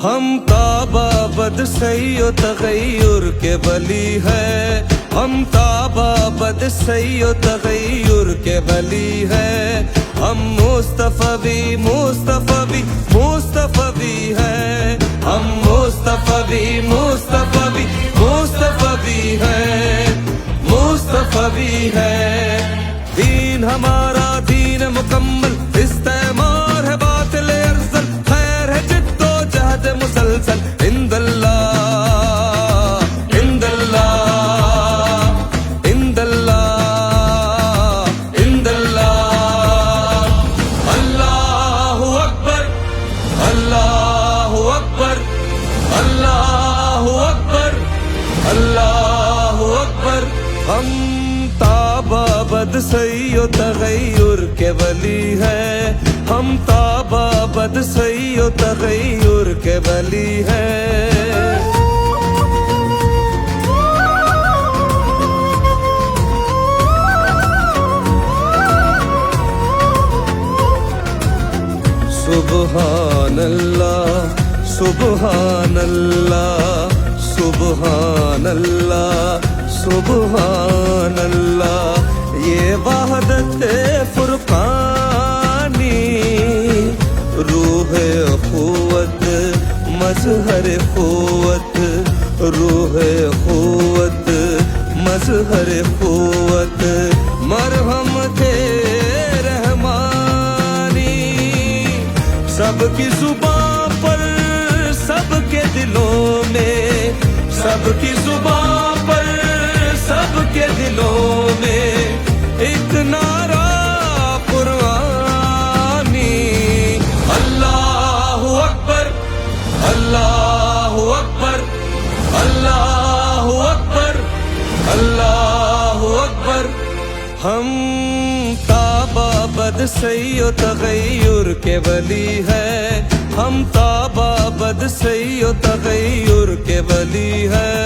ہم تابابد سعی و تغیر کے ولی ہے، ہم تابابد سعی و تغیر کے ولی ہے، ہم مصطفی مصطفی مصطفی ہے، ہم مصطفی مصطفی مصطفی ہے، مصطفی ہے۔ دین ہمارا دین مکمل، استعمار ہے باطل ارذل، خیر ہے جد و جہد مسلسل، عند اللہ عند اللہ عند اللہ عند اللہ۔ اللہ اکبر اللہ اکبر اللہ اکبر اللہ اکبر۔ ہم تابابد سعی و تغیر کے ولی ہے، ہم تابابد سعی و تغیر کے ولی ہے۔ سبحان اللہ سبحان اللہ سبحان اللہ سبحان اللہ۔ یہ وحدت فرقانی، روح قوت مظہر قوت، روح قوت مظہر قوت، مرہم تھے رحمانی، سب کی زبان پر سب کے دلوں میں، سب کی زبان پر سب کے دلوں میں ایک نعرہ قرآنی، اللہ اکبر اللہ اکبر اللہ اکبر اللہ اکبر۔ ہم تابابد سعی و تغیر کے ولی ہے، ہم تابابد سعی و تغیر کے ولی ہے۔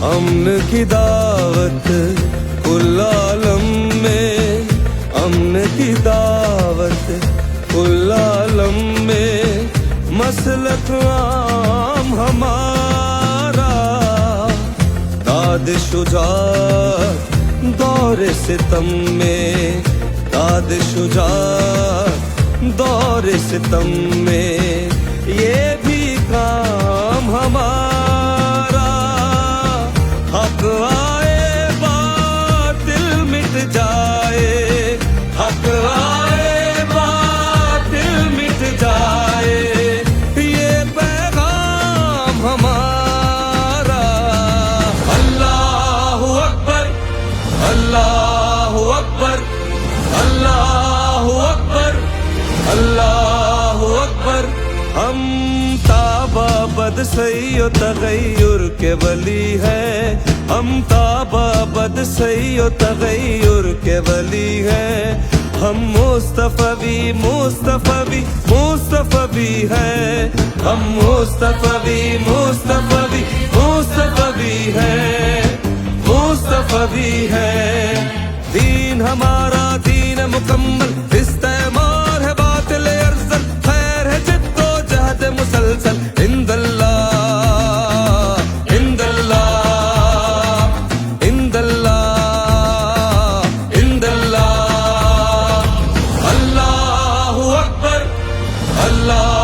امن کی دعوت کل عالم میں، امن کی دعوت کل عالم میں، مسلک عام ہمارا، داد شجاعت دور ستم میں، داد شجاعت دور ستم میں، یہ بھی کام ہمارا، حق آئے باطل مٹ جائے، حق آئے باطل مٹ جائے، یہ پیغام ہمارا۔ اللہ اکبر اللہ اکبر اللہ اکبر اللہ اکبر۔ ہم تابابد سعی و تغیر کے ولی ہے، ہم تابابد سعی و تغیر کے ولی ہے، ہم مصطفی مصطفی مصطفی ہے، ہم مصطفی مصطفی مصطفی ہے، مصطفی ہے۔ دین ہمارا دین مکمل، استعمار ہے باطل ارذل، خیر ہے جد و جہد مسلسل، عند اللہ عند اللہ عند اللہ عند اللہ۔ اللہ اکبر اللہ